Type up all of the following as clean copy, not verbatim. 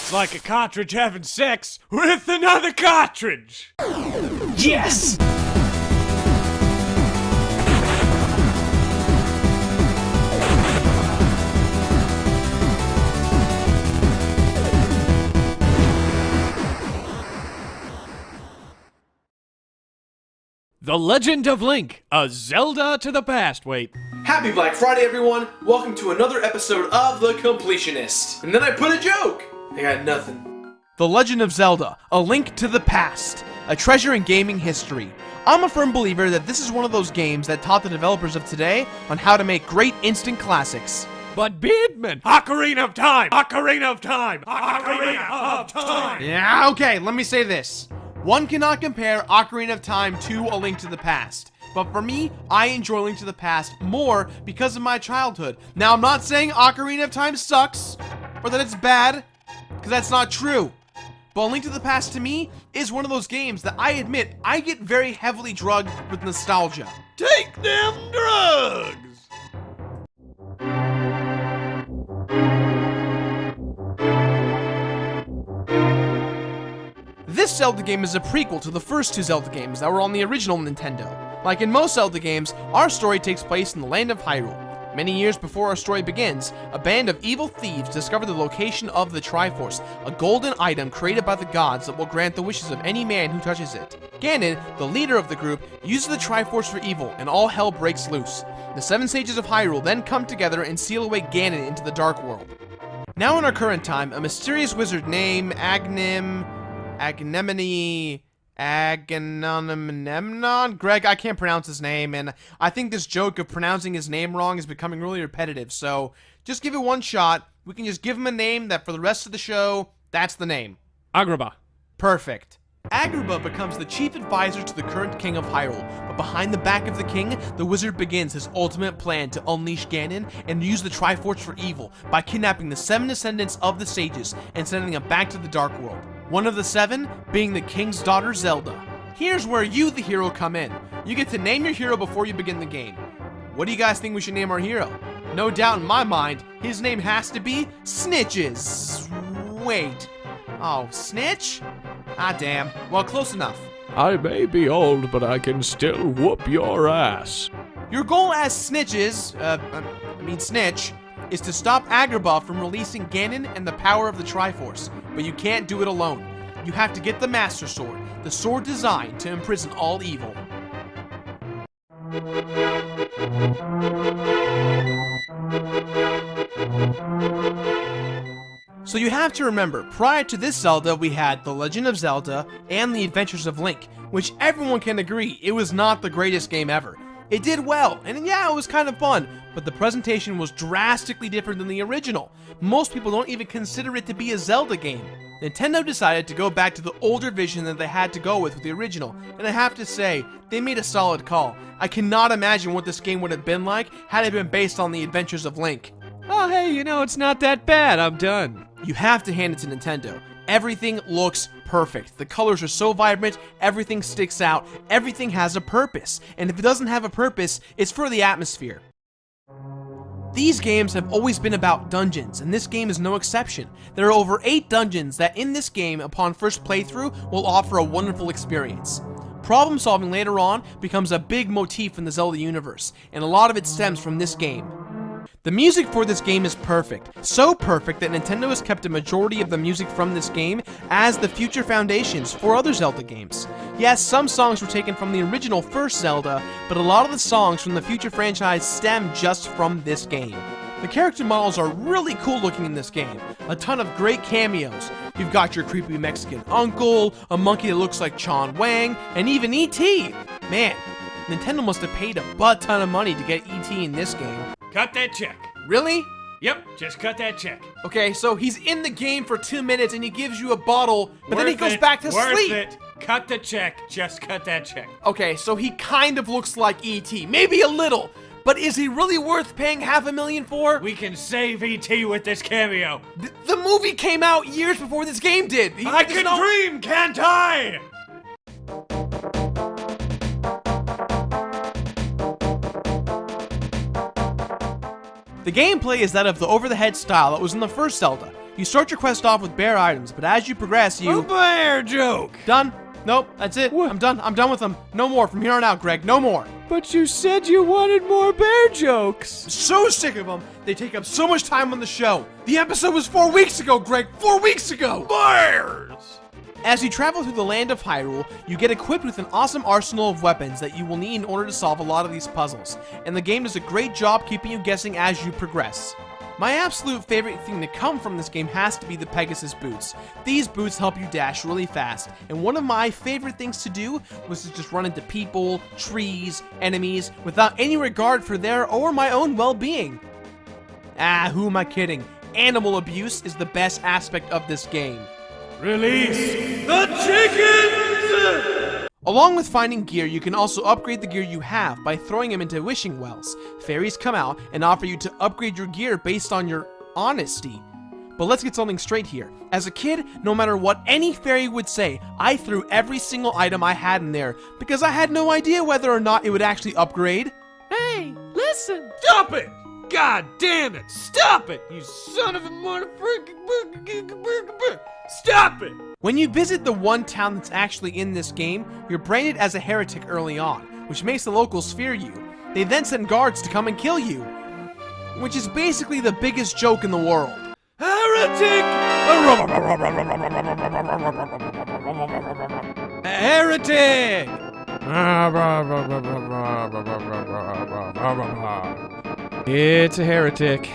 It's like a cartridge having sex with another cartridge! Yes! The Legend of Link, a Zelda to the past. Wait. Happy Black Friday, everyone! Welcome to another episode of The Completionist. And then I put a joke! I got nothing. The Legend of Zelda, a link to the past. A treasure in gaming history. I'm a firm believer that this is one of those games that taught the developers of today on how to make great instant classics. But Beardman! Ocarina of Time! Ocarina of Time! Ocarina of Time! Yeah, okay, let me say this. One cannot compare Ocarina of Time to A Link to the Past. But for me, I enjoy Link to the Past more because of my childhood. Now, I'm not saying Ocarina of Time sucks, or that it's bad, because that's not true. But A Link to the Past, to me, is one of those games that I admit I get very heavily drugged with nostalgia. Take them drugs! This Zelda game is a prequel to the first two Zelda games that were on the original Nintendo. Like in most Zelda games, our story takes place in the land of Hyrule. Many years before our story begins, a band of evil thieves discover the location of the Triforce, a golden item created by the gods that will grant the wishes of any man who touches it. Ganon, the leader of the group, uses the Triforce for evil, and all hell breaks loose. The 7 sages of Hyrule then come together and seal away Ganon into the Dark World. Now in our current time, a mysterious wizard named Agamemnon? Greg, I can't pronounce his name, and I think this joke of pronouncing his name wrong is becoming really repetitive, so just give it one shot. We can just give him a name that for the rest of the show, that's the name. Agrabah. Perfect. Agrabah becomes the chief advisor to the current king of Hyrule, but behind the back of the king, the wizard begins his ultimate plan to unleash Ganon and use the Triforce for evil by kidnapping the 7 descendants of the sages and sending them back to the Dark World. One of the 7 being the king's daughter Zelda. Here's where you, the hero, come in. You get to name your hero before you begin the game. What do you guys think we should name our hero? No doubt in my mind, his name has to be Snitches. Wait. Oh, Snitch? Ah, damn. Well, close enough. I may be old, but I can still whoop your ass. Your goal as Snitch, is to stop Agrabah from releasing Ganon and the power of the Triforce, but you can't do it alone. You have to get the Master Sword, the sword designed to imprison all evil. So you have to remember, prior to this Zelda, we had The Legend of Zelda and The Adventures of Link, which everyone can agree it was not the greatest game ever. It did well, and yeah, it was kind of fun, but the presentation was drastically different than the original. Most people don't even consider it to be a Zelda game. Nintendo decided to go back to the older vision that they had to go with the original, and I have to say, they made a solid call. I cannot imagine what this game would have been like had it been based on The Adventures of Link. Oh hey, you know, it's not that bad, I'm done. You have to hand it to Nintendo. Everything looks perfect. The colors are so vibrant, everything sticks out, everything has a purpose. And if it doesn't have a purpose, it's for the atmosphere. These games have always been about dungeons, and this game is no exception. There are over 8 dungeons that in this game, upon first playthrough, will offer a wonderful experience. Problem solving later on becomes a big motif in the Zelda universe, and a lot of it stems from this game. The music for this game is perfect, so perfect that Nintendo has kept a majority of the music from this game as the future foundations for other Zelda games. Yes, some songs were taken from the original first Zelda, but a lot of the songs from the future franchise stem just from this game. The character models are really cool looking in this game, a ton of great cameos. You've got your creepy Mexican uncle, a monkey that looks like Chon Wang, and even E.T. Man, Nintendo must have paid a butt ton of money to get E.T. in this game. Cut that check. Really? Yep, just cut that check. Okay, so he's in the game for 2 minutes and he gives you a bottle, but then he goes back to sleep. Worth it. Cut the check. Just cut that check. Okay, so he kind of looks like E.T. Maybe a little, but is he really worth paying $500,000 for? We can save E.T. with this cameo. The movie came out years before this game did. I can dream, can't I? The gameplay is that of the over-the-head style that was in the first Zelda. You start your quest off with bare items, but as you progress, you... A bear joke! Done. Nope, that's it. What? I'm done. I'm done with them. No more from here on out, Greg. No more. But you said you wanted more bear jokes! So sick of them. They take up so much time on the show. The episode was 4 weeks ago, Greg. 4 weeks ago! Bears! As you travel through the land of Hyrule, you get equipped with an awesome arsenal of weapons that you will need in order to solve a lot of these puzzles, and the game does a great job keeping you guessing as you progress. My absolute favorite thing to come from this game has to be the Pegasus boots. These boots help you dash really fast, and one of my favorite things to do was to just run into people, trees, enemies, without any regard for their or my own well-being. Ah, who am I kidding? Animal abuse is the best aspect of this game. Release the chickens! Along with finding gear, you can also upgrade the gear you have by throwing them into wishing wells. Fairies come out and offer you to upgrade your gear based on your honesty. But let's get something straight here. As a kid, no matter what any fairy would say, I threw every single item I had in there because I had no idea whether or not it would actually upgrade. Hey, listen! Stop it! God damn it! Stop it! You son of a motherfucking... Stop it! When you visit the one town that's actually in this game, you're branded as a heretic early on, which makes the locals fear you. They then send guards to come and kill you, which is basically the biggest joke in the world. Heretic! Heretic! It's a heretic.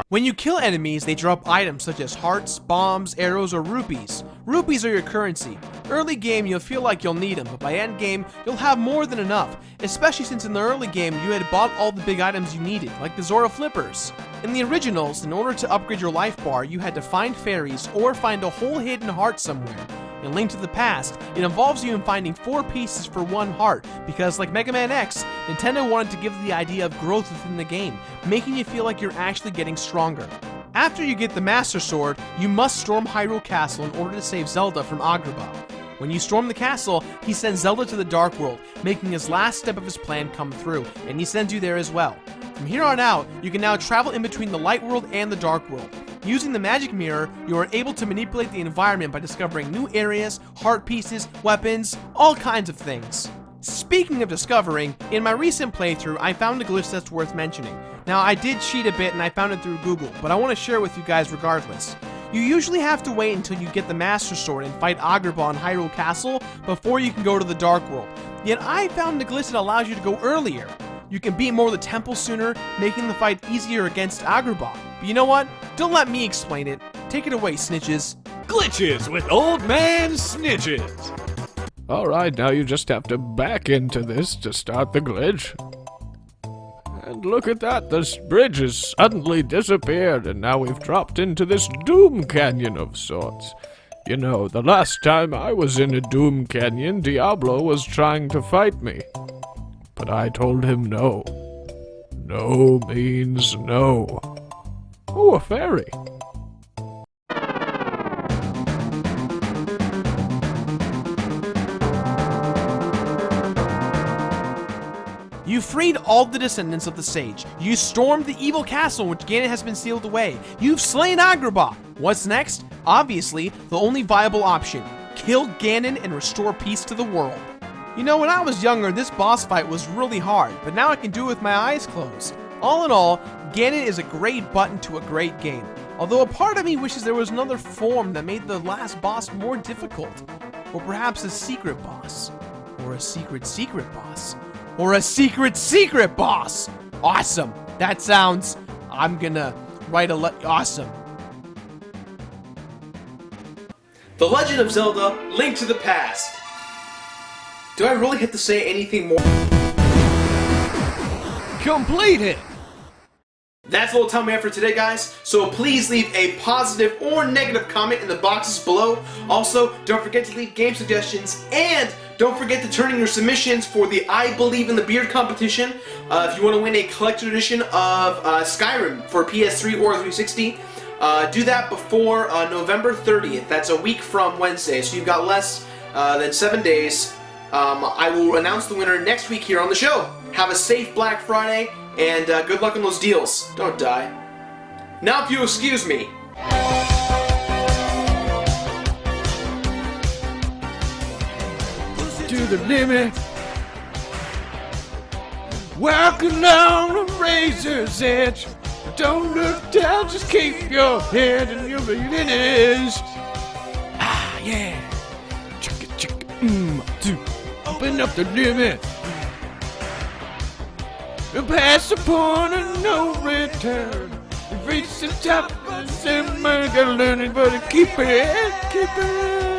When you kill enemies, they drop items such as hearts, bombs, arrows, or rupees. Rupees are your currency. Early game, you'll feel like you'll need them, but by end game, you'll have more than enough, especially since in the early game, you had bought all the big items you needed, like the Zora Flippers. In the originals, in order to upgrade your life bar, you had to find fairies or find a whole hidden heart somewhere. In Link to the Past, it involves you in finding 4 pieces for 1 heart, because like Mega Man X, Nintendo wanted to give the idea of growth within the game, making you feel like you're actually getting stronger. After you get the Master Sword, you must storm Hyrule Castle in order to save Zelda from Agrabah. When you storm the castle, he sends Zelda to the Dark World, making his last step of his plan come through, and he sends you there as well. From here on out, you can now travel in between the Light World and the Dark World. Using the magic mirror, you are able to manipulate the environment by discovering new areas, heart pieces, weapons, all kinds of things. Speaking of discovering, in my recent playthrough, I found a glitch that's worth mentioning. Now, I did cheat a bit and I found it through Google, but I want to share with you guys regardless. You usually have to wait until you get the Master Sword and fight Agrabah in Hyrule Castle before you can go to the Dark World. Yet I found a glitch that allows you to go earlier. You can beat more of the temple sooner, making the fight easier against Agrabah. But you know what? Don't let me explain it. Take it away, snitches. Glitches with Old Man Snitches. Alright, now you just have to back into this to start the glitch. And look at that, this bridge has suddenly disappeared, and now we've dropped into this Doom Canyon of sorts. You know, the last time I was in a Doom Canyon, Diablo was trying to fight me. But I told him no. No means no. Oh, a fairy. You freed all the descendants of the sage. You stormed the evil castle in which Ganon has been sealed away. You've slain Agrabah. What's next? Obviously, the only viable option. Kill Ganon and restore peace to the world. You know, when I was younger, this boss fight was really hard, but now I can do it with my eyes closed. All in all, Ganon is a great button to a great game. Although a part of me wishes there was another form that made the last boss more difficult. Or perhaps a secret boss. Or a secret boss. Or a secret boss! Awesome! That sounds... I'm gonna write awesome. The Legend of Zelda, Link to the Past. Do I really have to say anything more? Complete it! That's all the time we have for today, guys. So please leave a positive or negative comment in the boxes below. Also, don't forget to leave game suggestions, and don't forget to turn in your submissions for the I Believe in the Beard competition. If you want to win a collector's edition of Skyrim for PS3 or 360, do that before November 30th. That's a week from Wednesday, so you've got less than 7 days. I will announce the winner next week here on the show. Have a safe Black Friday, And good luck on those deals. Don't die. Now, if you excuse me. To the limit. Walk along the razor's edge. Don't look down, just keep your head and you'll be finished. Ah, yeah. Chicka, chicka, open up the limit. And pass the point of no return. We've reached the top of the sim, I gotta learn it, but keep it.